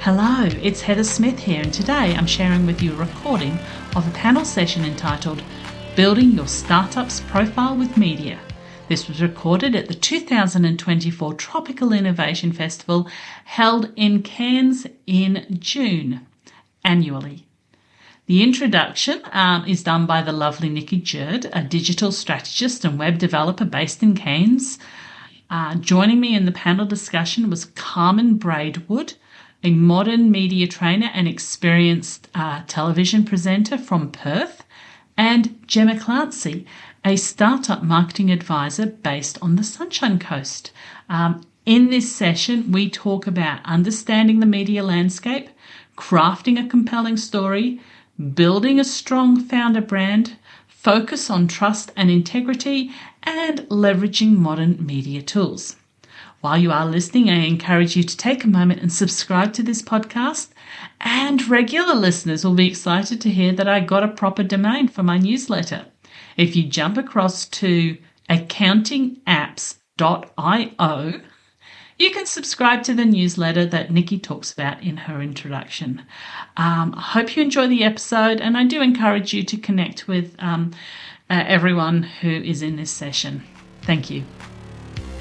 Hello, it's Heather Smith here, and today I'm sharing with you a recording of a panel session entitled Building Your Startup's Profile with Media. This was recorded at the 2024 Tropical Innovation Festival held in Cairns in June annually. The introduction is done by the lovely Nikki Jerd, a digital strategist and web developer based in Cairns. Joining me in the panel discussion was Carmen Braidwood, a modern media trainer and experienced television presenter from Perth, and Gemma Clancy, a startup marketing advisor based on the Sunshine Coast. In this session, we talk about understanding the media landscape, crafting a compelling story, building a strong founder brand, focus on trust and integrity, and leveraging modern media tools. While you are listening, I encourage you to take a moment and subscribe to this podcast. And regular listeners will be excited to hear that I got a proper domain for my newsletter. If you jump across to accountingapps.io, you can subscribe to the newsletter that Nikki talks about in her introduction. I hope you enjoy the episode, and I do encourage you to connect with everyone who is in this session. Thank you.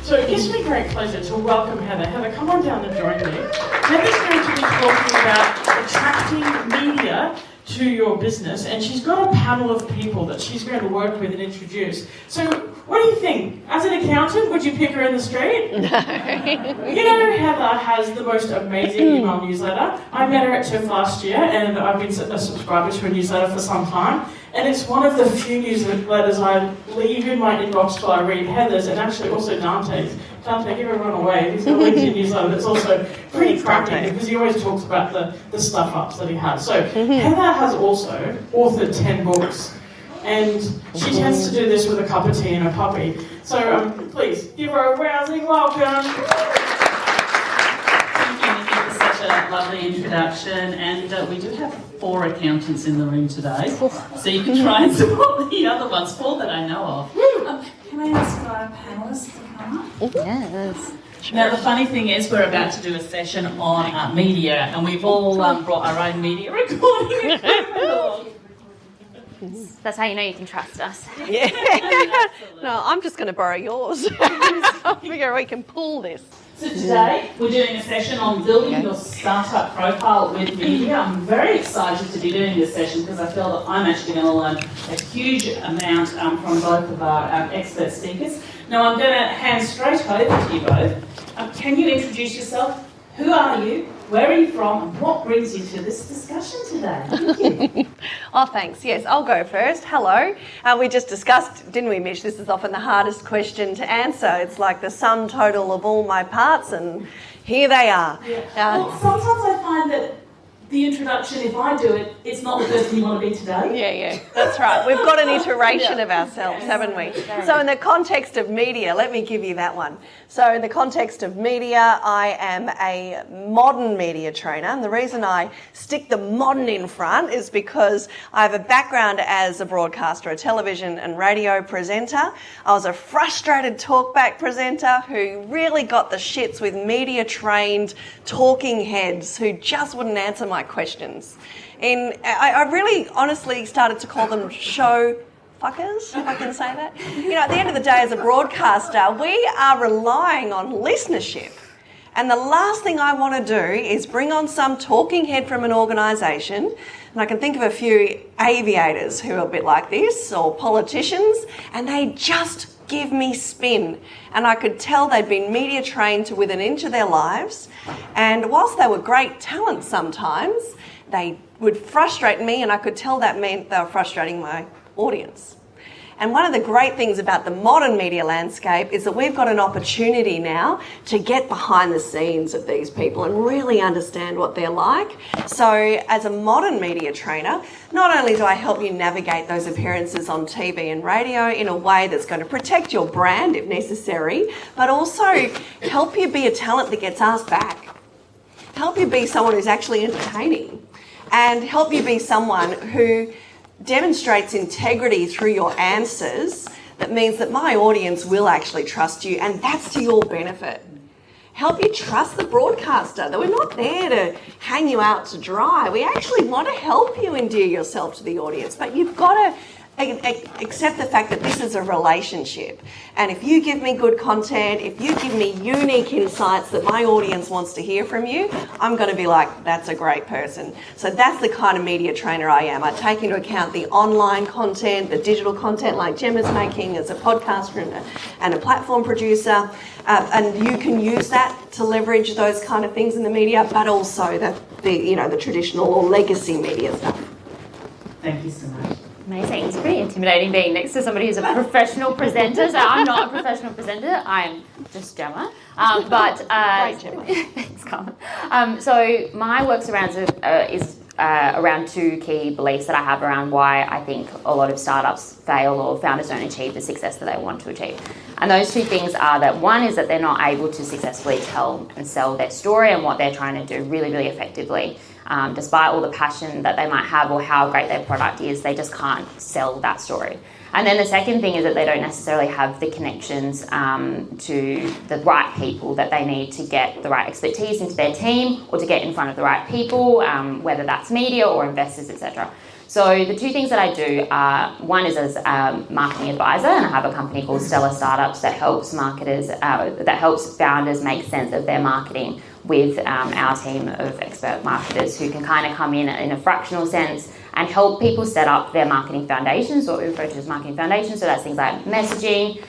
So it gives me great pleasure to welcome Heather. Heather, come on down and join me. Heather's going to be talking about attracting media to your business, and she's got a panel of people that she's going to work with and introduce. So what do you think? As an accountant, would you pick her in the street? No. You know, Heather has the most amazing email newsletter. I met her at TIF last year, and I've been a subscriber to her newsletter for some time. And it's one of the few newsletters I leave in my inbox till I read Heather's, and actually also Dante's. Dante, give everyone away. He's got a LinkedIn newsletter that's also pretty crappy because he always talks about the stuff-ups that he has. So Heather has also authored 10 books, and she tends to do this with a cup of tea and a puppy. So please give her a rousing welcome. A lovely introduction, and we do have 4 accountants in the room today, so you can try and support the other ones, 4 that I know of. Can I ask our panellists to come up? Yes. Now the funny thing is we're about to do a session on media, and we've all brought our own media recording equipment. That's how you know you can trust us. Yeah. No, I'm just going to borrow yours. I figure we can pull this. So today we're doing a session on building your startup profile with media. I'm very excited to be doing this session because I feel that I'm actually going to learn a huge amount from both of our expert speakers. Now I'm going to hand straight over to you both. Can you introduce yourself? Who are you? Where are you from? And what brings you to this discussion today? Thank you. Oh, thanks. Yes, I'll go first. Hello. We just discussed, didn't we, Mish? This is often the hardest question to answer. It's like the sum total of all my parts, and here they are. Yeah. Well, sometimes I find that the introduction, if I do it, it's not the person you want to be today. Yeah, that's right. We've got an iteration of ourselves, haven't we? So in the context of media, let me give you that one. So in the context of media, I am a modern media trainer, and the reason I stick the modern in front is because I have a background as a broadcaster, a television and radio presenter. I was a frustrated talkback presenter who really got the shits with media-trained talking heads who just wouldn't answer my questions. And I really honestly started to call them show fuckers, if I can say that. You know, at the end of the day, as a broadcaster, we are relying on listenership. And the last thing I want to do is bring on some talking head from an organisation, and I can think of a few aviators who are a bit like this, or politicians, and they just give me spin. And I could tell they'd been media trained to within an inch of their lives, and whilst they were great talent sometimes, they would frustrate me, and I could tell that meant they were frustrating my audience. And one of the great things about the modern media landscape is that we've got an opportunity now to get behind the scenes of these people and really understand what they're like. So as a modern media trainer, not only do I help you navigate those appearances on TV and radio in a way that's going to protect your brand if necessary, but also help you be a talent that gets asked back. Help you be someone who's actually entertaining, and help you be someone who demonstrates integrity through your answers. That means that my audience will actually trust you, and that's to your benefit. help you trust the broadcaster, that we're not there to hang you out to dry. We actually want to help you endear yourself to the audience, but you've got to accept the fact that this is a relationship. And if you give me good content, if you give me unique insights that my audience wants to hear from you, I'm going to be like, that's a great person. So that's the kind of media trainer I am. I take into account the online content, the digital content like Gemma's making as a podcaster and a platform producer. And you can use that to leverage those kind of things in the media, but also the traditional or legacy media stuff. Thank you so much. Amazing. It's pretty intimidating being next to somebody who's a professional presenter. So I'm not a professional presenter. I'm just Gemma. Great, Gemma. Thanks, Carmen. So my work surrounds is around two key beliefs that I have around why I think a lot of startups fail or founders don't achieve the success that they want to achieve. And those two things are that one is that they're not able to successfully tell and sell their story and what they're trying to do really, really effectively. Despite all the passion that they might have or how great their product is, they just can't sell that story. And then the second thing is that they don't necessarily have the connections to the right people that they need to get the right expertise into their team or to get in front of the right people, whether that's media or investors, etc. So the two things that I do are, one is as a marketing advisor, and I have a company called Stellar Startups that helps marketers, that helps founders make sense of their marketing with our team of expert marketers who can kind of come in a fractional sense and help people set up their marketing foundations, what we refer to as marketing foundations. So that's things like messaging,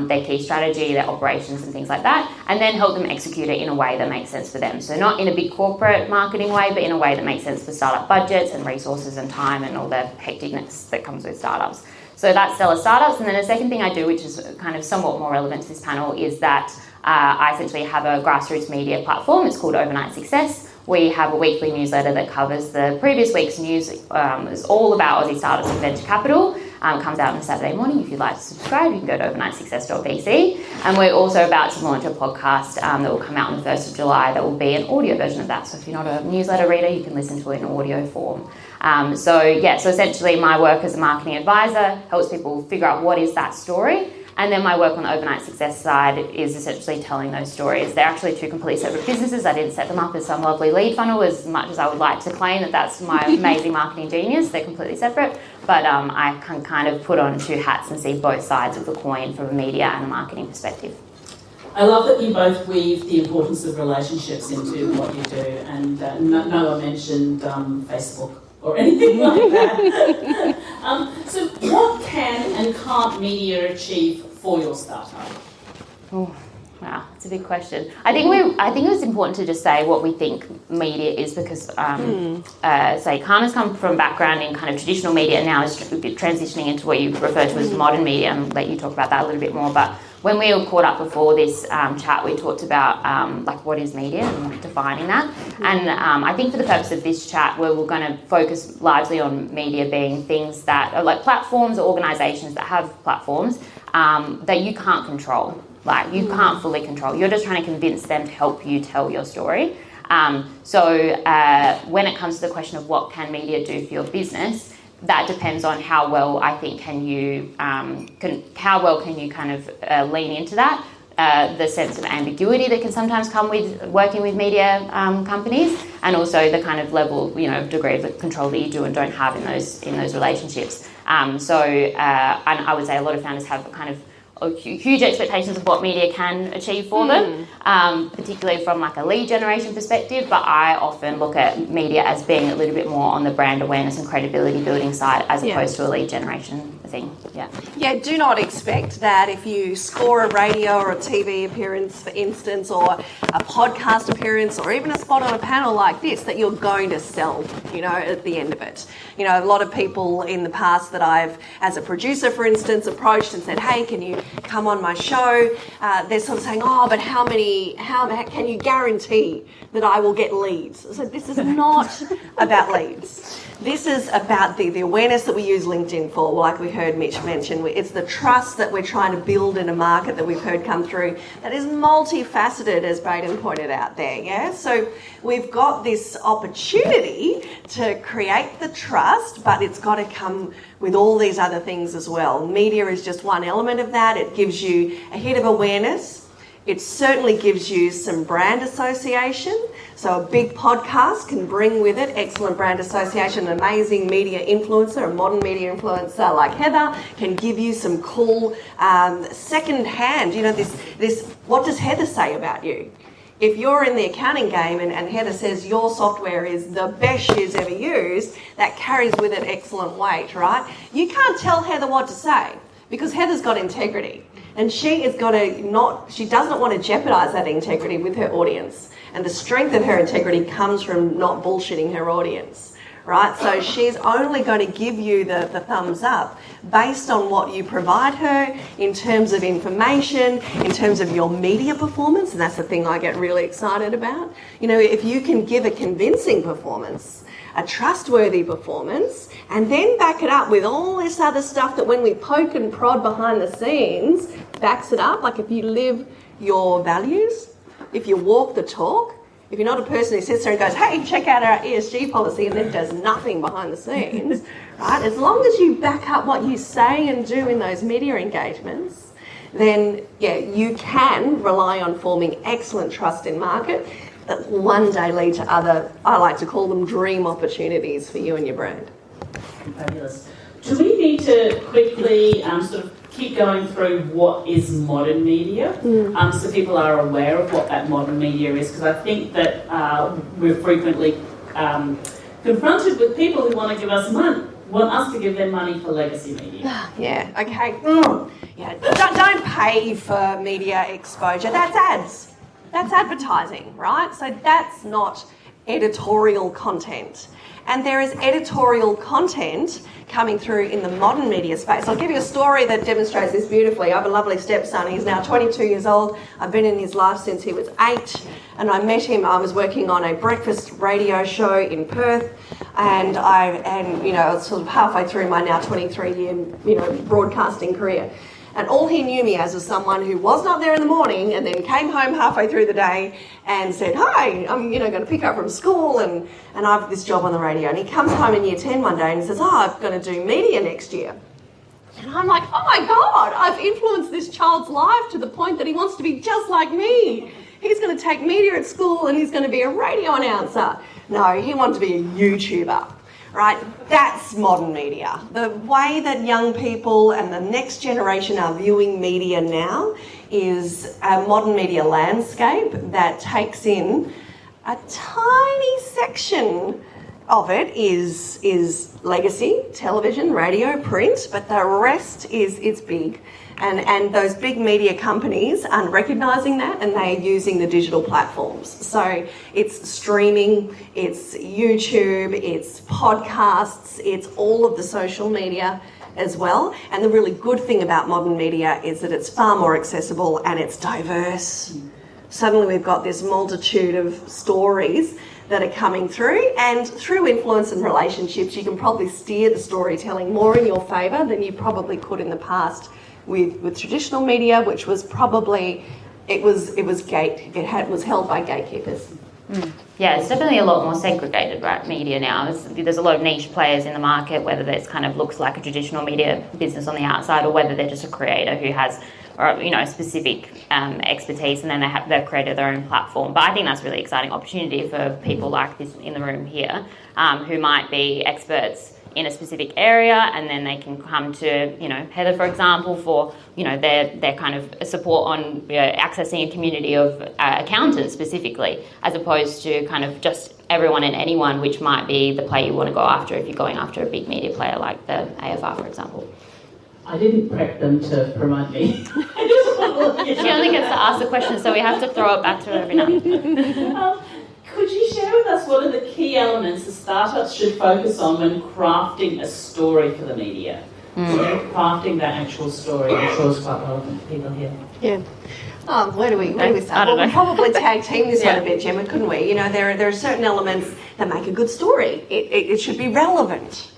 their key strategy, their operations and things like that, and then help them execute it in a way that makes sense for them. So not in a big corporate marketing way, but in a way that makes sense for startup budgets and resources and time and all the hecticness that comes with startups. So that's Stellar Startups. And then the second thing I do, which is kind of somewhat more relevant to this panel, is that I essentially have a grassroots media platform. It's called Overnight Success. We have a weekly newsletter that covers the previous week's news. It's all about Aussie startups and venture capital. Comes out on a Saturday morning. If you'd like to subscribe, you can go to overnightsuccess.vc. And we're also about to launch a podcast that will come out on the 1st of July that will be an audio version of that. So if you're not a newsletter reader, you can listen to it in audio form. So essentially my work as a marketing advisor helps people figure out what is that story. And then my work on the Overnight Success side is essentially telling those stories. They're actually two completely separate businesses. I didn't set them up as some lovely lead funnel as much as I would like to claim that that's my amazing marketing genius. They're completely separate. But I can kind of put on two hats and see both sides of the coin from a media and a marketing perspective. I love that you both weave the importance of relationships into what you do, and no one mentioned Facebook or anything like that. So what can and can't media achieve for your startup? Oh, wow, it's a big question. I think it was important to just say what we think media is, because say Carmen's come from a background in kind of traditional media and now is transitioning into what you refer to as modern media, and I'll let you talk about that a little bit more. But when we were caught up before this chat, we talked about what is media and defining that. And I think for the purpose of this chat, we're going to focus largely on media being things that are like platforms or organisations that have platforms that you can't control. Like you can't fully control. You're just trying to convince them to help you tell your story. So when it comes to the question of what can media do for your business, that depends on how well I think can you kind of lean into that. The sense of ambiguity that can sometimes come with working with media companies, and also the kind of level, degree of control that you do and don't have in those relationships. And I would say a lot of founders have kind of huge expectations of what media can achieve for them, particularly from like a lead generation perspective. But I often look at media as being a little bit more on the brand awareness and credibility building side, as opposed to a lead generation thing. Yeah, do not expect that if you score a radio or a TV appearance, for instance, or a podcast appearance, or even a spot on a panel like this, that you're going to sell, at the end of it. A lot of people in the past that I've, as a producer, for instance, approached and said, hey, can you come on my show? They're sort of saying, but how can you guarantee that I will get leads? So this is not about leads. This is about the awareness that we use LinkedIn for, like we heard Mitch mention. It's the trust that we're trying to build in a market that we've heard come through that is multifaceted, as Baden pointed out there, yeah? So we've got this opportunity to create the trust, but it's got to come with all these other things as well. Media is just one element of that. It gives you a hit of awareness. It certainly gives you some brand association. So a big podcast can bring with it excellent brand association. An amazing media influencer, a modern media influencer like Heather, can give you some cool second hand, this what does Heather say about you? If you're in the accounting game and Heather says your software is the best she's ever used, that carries with it excellent weight, right? You can't tell Heather what to say because Heather's got integrity. And she does not want to jeopardise that integrity with her audience. And the strength of her integrity comes from not bullshitting her audience, right? So she's only going to give you the thumbs up based on what you provide her in terms of information, in terms of your media performance, and that's the thing I get really excited about. If you can give a convincing performance, a trustworthy performance, and then back it up with all this other stuff that when we poke and prod behind the scenes, backs it up. Like if you live your values, if you walk the talk, if you're not a person who sits there and goes, hey, check out our ESG policy, and then does nothing behind the scenes, right? As long as you back up what you say and do in those media engagements, then, you can rely on forming excellent trust in market that one day lead to other, I like to call them dream opportunities for you and your brand. Fabulous. Do we need to quickly sort of keep going through what is modern media so people are aware of what that modern media is? Because I think that we're frequently confronted with people who want us to give them money for legacy media. Yeah, okay. Yeah, don't pay for media exposure. That's ads. That's advertising, right? So that's not editorial content. And there is editorial content coming through in the modern media space. I'll give you a story that demonstrates this beautifully. I have a lovely stepson. He's now 22 years old. I've been in his life since he was 8. And I met him. I was working on a breakfast radio show in Perth. And I was sort of halfway through my now 23-year, broadcasting career. And all he knew me as was someone who was not there in the morning and then came home halfway through the day and said, hi, I'm going to pick up from school and I have this job on the radio. And he comes home in year 10 one day and says, I'm going to do media next year. And I'm like, oh my God, I've influenced this child's life to the point that he wants to be just like me. He's going to take media at school and he's going to be a radio announcer. No, he wanted to be a YouTuber. Right, that's modern media. The way that young people and the next generation are viewing media now is a modern media landscape that takes in a tiny section of it is legacy, television, radio, print, but the rest is big. And those big media companies are recognising that and they're using the digital platforms. So it's streaming, it's YouTube, it's podcasts, it's all of the social media as well. And the really good thing about modern media is that it's far more accessible and it's diverse. Suddenly we've got this multitude of stories that are coming through, and through influence and relationships you can probably steer the storytelling more in your favour than you probably could in the past with traditional media, which was probably it was held by gatekeepers. Yeah, it's definitely a lot more segregated, right, media now. There's a lot of niche players in the market, whether this kind of looks like a traditional media business on the outside or whether they're just a creator who has specific expertise, and then they've created their own platform. But I think that's a really exciting opportunity for people like this in the room here who might be experts in a specific area, and then they can come to, Heather, for example, for, their kind of support on accessing a community of accountants specifically, as opposed to kind of just everyone and anyone, which might be the play you want to go after if you're going after a big media player like the AFR, for example. I didn't prep them to promote me. I just want to She only gets to ask the question, so we have to throw it back to her every now. Could you share with us what are the key elements the startups should focus on when crafting a story for the media? Crafting that actual story, I'm sure is quite relevant to people here. Yeah. Where do we start? Well, we'll probably tag team this one a bit, Gemma, couldn't we? There are certain elements that make a good story. It should be relevant.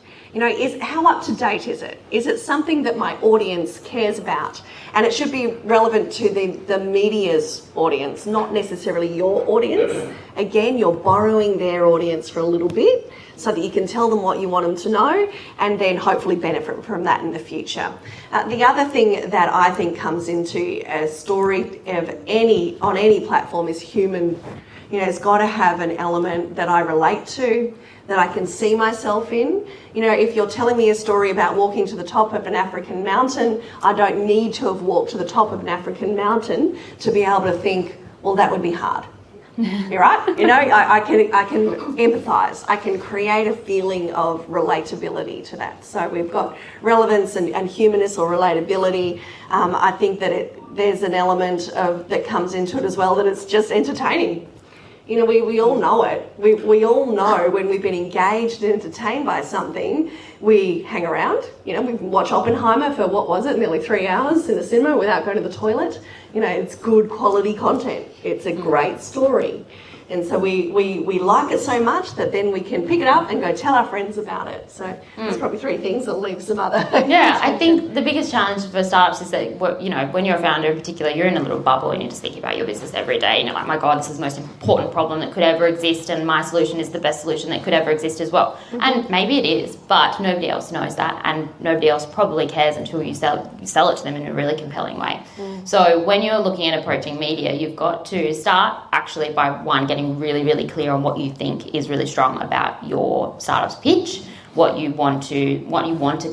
How up to date is it? Is it something that my audience cares about? And it should be relevant to the media's audience, not necessarily your audience. Again, you're borrowing their audience for a little bit. so that you can tell them what you want them to know and then hopefully benefit from that in the future. The other thing that I think comes into a story on any platform is human. It's got to have an element that I relate to, that I can see myself in. If you're telling me a story about walking to the top of an African mountain, I don't need to have walked to the top of an African mountain to be able to think, well, that would be hard. You're right. I can empathise. I can create a feeling of relatability to that. So we've got relevance and humanness or relatability. I think that there's an element that comes into it as well, that it's just entertaining. We all know it. We all know when we've been engaged and entertained by something, we hang around. We watch Oppenheimer for, nearly 3 hours in the cinema without going to the toilet. It's good quality content. It's a great story. And so we like it so much that then we can pick it up and go tell our friends about it. So there's probably 3 things. I'll leave some other. Yeah, I think the biggest challenge for startups is that, when you're a founder in particular, you're in a little bubble and you're just thinking about your business every day. And you're like, my God, this is the most important problem that could ever exist, and my solution is the best solution that could ever exist as well. Mm-hmm. And maybe it is, but nobody else knows that, and nobody else probably cares until you sell it to them in a really compelling way. So when you're looking at approaching media, you've got to start actually by getting really, really clear on what you think is really strong about your startup's pitch, what you want to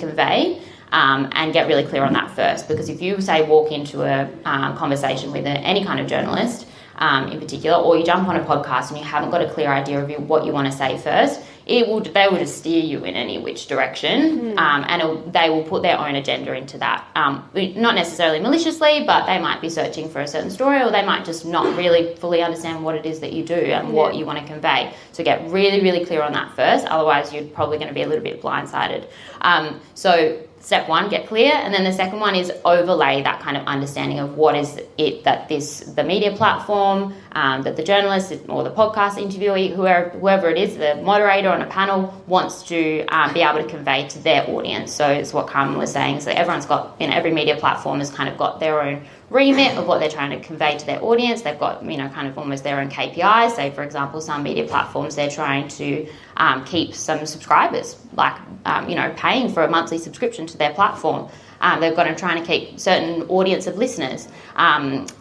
convey, and get really clear on that first. Because if you walk into a conversation with any kind of journalist in particular, or you jump on a podcast and you haven't got a clear idea of what you want to say first, they will just steer you in any which direction, and they will put their own agenda into that. Not necessarily maliciously, but they might be searching for a certain story, or they might just not really fully understand what it is that you do and what you want to convey. So get really, really clear on that first. Otherwise, you're probably going to be a little bit blindsided. So step 1, get clear, and then the second one is overlay that kind of understanding of what is it that the media platform, that the journalist or the podcast interviewee, whoever it is, the moderator on a panel, wants to be able to convey to their audience. So it's what Carmen was saying. So everyone's got, every media platform has kind of got their own remit of what they're trying to convey to their audience. They've got, kind of almost their own KPIs. Say, for example, some media platforms, they're trying to keep some subscribers, like, paying for a monthly subscription to their platform. They've got to try to keep certain audience of listeners.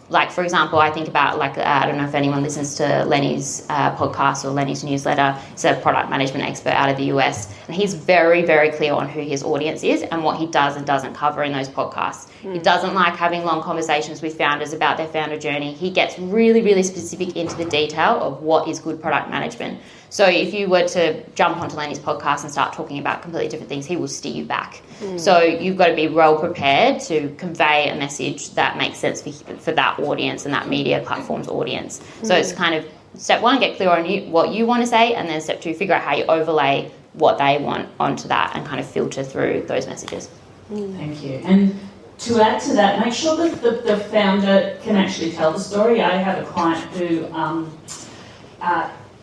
Like, for example, I think about, I don't know if anyone listens to Lenny's podcast or Lenny's newsletter. He's a product management expert out of the US, and he's very, very clear on who his audience is and what he does and doesn't cover in those podcasts. He doesn't like having long conversations with founders about their founder journey. He gets really, really specific into the detail of what is good product management. So if you were to jump onto Lenny's podcast and start talking about completely different things, he will steer you back. So you've got to be well prepared to convey a message that makes sense for that audience and that media platform's audience. So it's kind of step 1, get clear on what you want to say, and then step 2, figure out how you overlay what they want onto that and kind of filter through those messages. Thank you. And to add to that, make sure that the founder can actually tell the story. I have a client who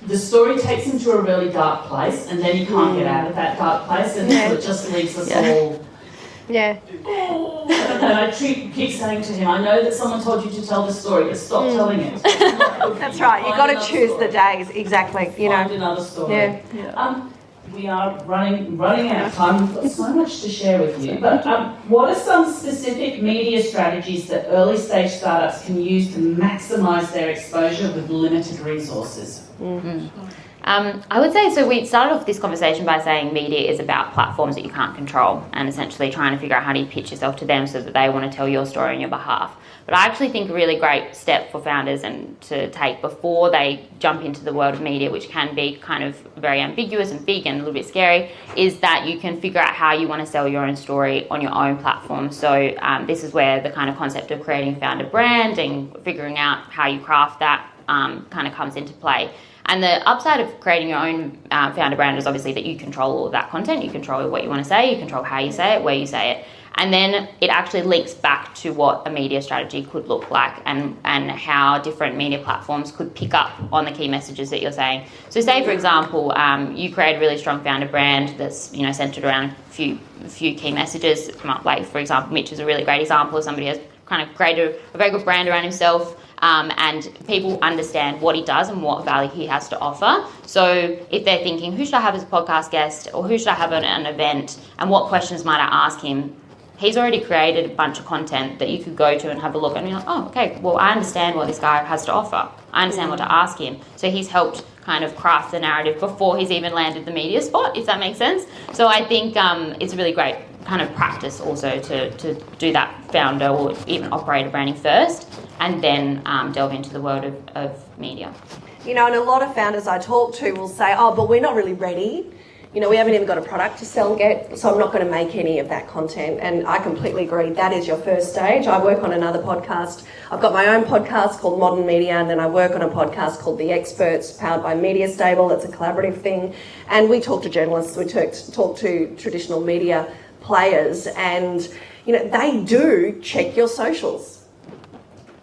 the story takes him to a really dark place, and then he can't get out of that dark place, and so it just leaves us all. Yeah. And I keep saying to him, I know that someone told you to tell the story, but stop telling it. That's right. You've got to choose the days. Exactly. Find another story. Yeah. We are running out of time. We've got so much to share with you. But what are some specific media strategies that early stage startups can use to maximise their exposure with limited resources? I would say, so we started off this conversation by saying media is about platforms that you can't control, and essentially trying to figure out how do you pitch yourself to them so that they want to tell your story on your behalf. But I actually think a really great step for founders and to take before they jump into the world of media, which can be kind of very ambiguous and big and a little bit scary, is that you can figure out how you want to sell your own story on your own platform. So this is where the kind of concept of creating founder brand and figuring out how you craft that kind of comes into play. And the upside of creating your own founder brand is obviously that you control all of that content. You control what you want to say, you control how you say it, where you say it. And then it actually links back to what a media strategy could look like and how different media platforms could pick up on the key messages that you're saying. So say, for example, you create a really strong founder brand that's centered around a few key messages. Like, for example, Mitch is a really great example of somebody who has kind of created a very good brand around himself, and people understand what he does and what value he has to offer. So if they're thinking, who should I have as a podcast guest, or who should I have at an event, and what questions might I ask him, he's already created a bunch of content that you could go to and have a look, and you're like, oh, okay, well, I understand what this guy has to offer. I understand what to ask him. So he's helped kind of craft the narrative before he's even landed the media spot, if that makes sense. So I think it's a really great kind of practice also to do that founder or even operator branding first, and then delve into the world of media. You know, and a lot of founders I talk to will say, oh, but we're not really ready. You know, we haven't even got a product to sell yet, so I'm not going to make any of that content. And I completely agree. That is your first stage. I work on another podcast. I've got my own podcast called Modern Media, and then I work on a podcast called The Experts, powered by Media Stable. It's a collaborative thing. And we talk to journalists. We talk to traditional media players, and, you know, they do check your socials.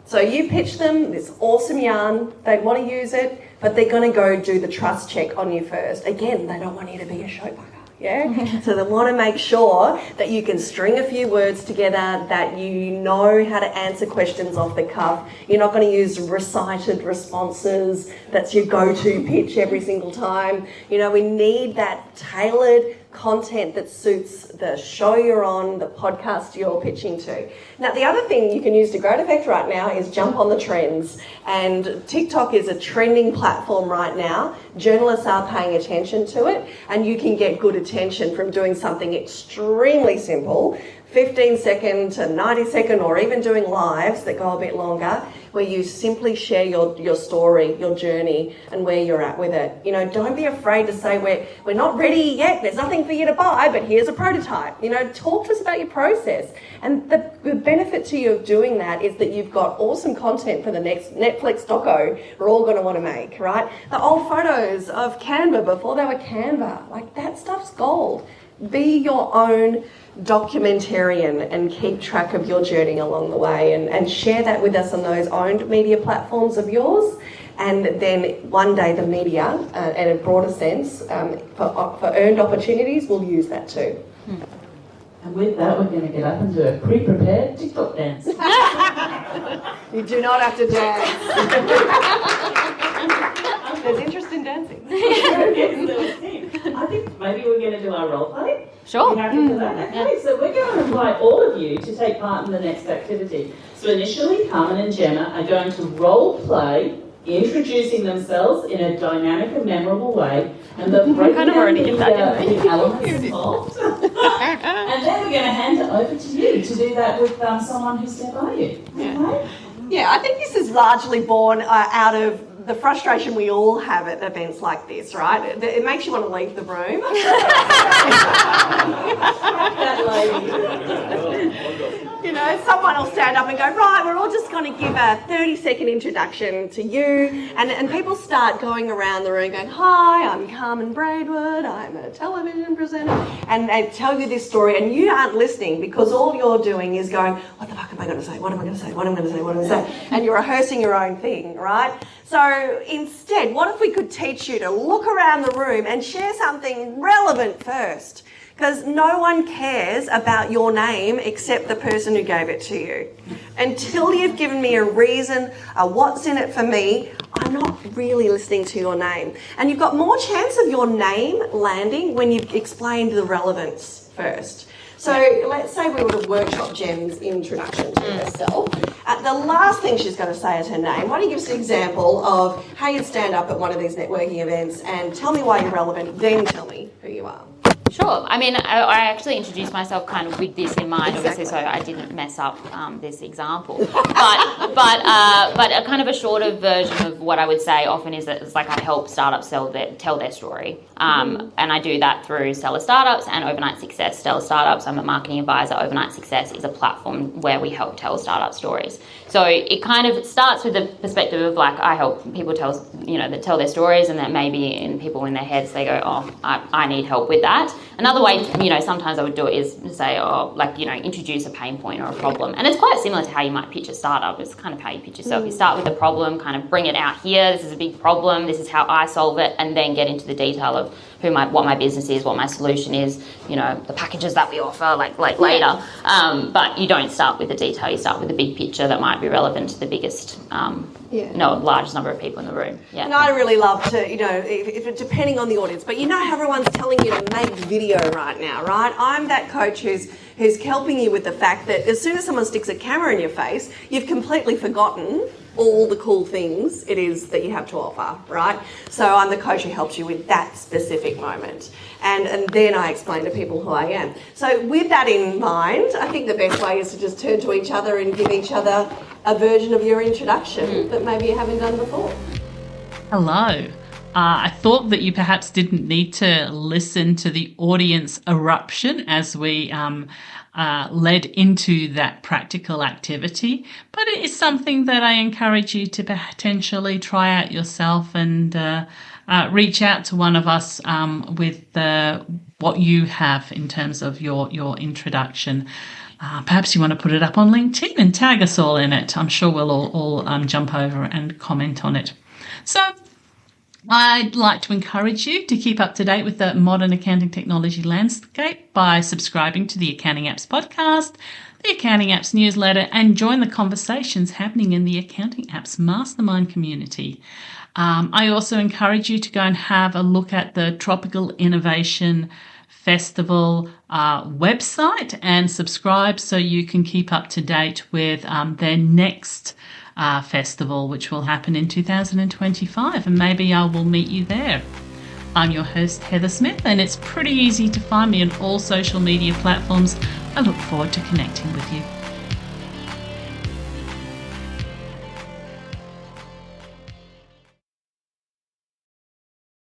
So you pitch them this awesome yarn, they want to use it, but they're going to go do the trust check on you first. Again, they don't want you to be a showbugger, yeah? So they want to make sure that you can string a few words together, that you know how to answer questions off the cuff. You're not going to use recited responses. That's your go-to pitch every single time. You know, we need that tailored content that suits the show you're on, the podcast you're pitching to. Now, the other thing you can use to great effect right now is jump on the trends. And TikTok is a trending platform right now. Journalists are paying attention to it, and you can get good attention from doing something extremely simple, 15-second to 90-second, or even doing lives that go a bit longer, where you simply share your story, your journey, and where you're at with it. You know, don't be afraid to say we're not ready yet, there's nothing for you to buy, but here's a prototype. You know, talk to us about your process. And the benefit to you of doing that is that you've got awesome content for the next Netflix doco we're all going to want to make, right? The old photos of Canva before they were Canva, like that stuff's gold. Be your own documentarian and keep track of your journey along the way, and share that with us on those owned media platforms of yours. And then one day the media, in a broader sense, for earned opportunities, will use that too. And with that, we're going to get up and do a pre-prepared TikTok dance. You do not have to dance. There's interest in dancing. I think maybe we're going to do our role play. Sure. Are you happy for that? Okay, so we're going to invite all of you to take part in the next activity. So initially, Carmen and Gemma are going to role play, introducing themselves in a dynamic and memorable way, and the breaking down the elements involved. And then we're going to hand it over to you to do that with someone who's there by you. Okay? Yeah, I think this is largely born out of the frustration we all have at events like this, right? It makes you want to leave the room. That lady. You know, someone will stand up and go, right, we're all just going to give a 30-second introduction to you. And people start going around the room going, hi, I'm Carmen Braidwood, I'm a television presenter. And they tell you this story, and you aren't listening because all you're doing is going, what the fuck am I going to say? What am I going to say? What am I going to say? What am I going to say? And you're rehearsing your own thing, right? So instead, what if we could teach you to look around the room and share something relevant first? Because no one cares about your name except the person who gave it to you. Until you've given me a reason, what's in it for me, I'm not really listening to your name. And you've got more chance of your name landing when you've explained the relevance first. So let's say we were to workshop Gem's introduction to herself. The last thing she's going to say is her name. Why don't you give us an example of how you'd stand up at one of these networking events and tell me why you're relevant, then tell me who you are. Sure. I mean, I actually introduced myself kind of with this in mind, obviously, so I didn't mess up this example. But a kind of a shorter version of what I would say often is that it's like I help startups tell their story. And I do that through Stellar Startups and Overnight Success. Stellar Startups, I'm a marketing advisor. Overnight Success is a platform where we help tell startup stories. So it kind of starts with the perspective of like I help people tell their stories, and that maybe in people in their heads they go, oh, I need help with that. Another way, sometimes I would do it is to say, introduce a pain point or a problem. And it's quite similar to how you might pitch a startup. It's kind of how you pitch yourself. You start with the problem, kind of bring it out here. This is a big problem. This is how I solve it. And then get into the detail of what my business is, what my solution is, you know, the packages that we offer, like later. But you don't start with the detail. You start with the big picture that might be relevant to the biggest, largest number of people in the room. Yeah. And I really love to, you know, if depending on the audience, but you know how everyone's telling you to make video right now, right? I'm that coach who's helping you with the fact that as soon as someone sticks a camera in your face, you've completely forgotten all the cool things it is that you have to offer, right? So I'm the coach who helps you with that specific moment. And then I explain to people who I am. So with that in mind, I think the best way is to just turn to each other and give each other a version of your introduction that maybe you haven't done before. Hello. I thought that you perhaps didn't need to listen to the audience eruption as we led into that practical activity, but it is something that I encourage you to potentially try out yourself and reach out to one of us with what you have in terms of your introduction. Perhaps you want to put it up on LinkedIn and tag us all in it. I'm sure we'll all jump over and comment on it. So I'd like to encourage you to keep up to date with the modern accounting technology landscape by subscribing to the Accounting Apps podcast, the Accounting Apps newsletter, and join the conversations happening in the Accounting Apps mastermind community. I also encourage you to go and have a look at the Tropical Innovation Festival website and subscribe so you can keep up to date with their next festival, which will happen in 2025, and maybe I will meet you there. I'm your host, Heather Smith, and it's pretty easy to find me on all social media platforms. I look forward to connecting with you.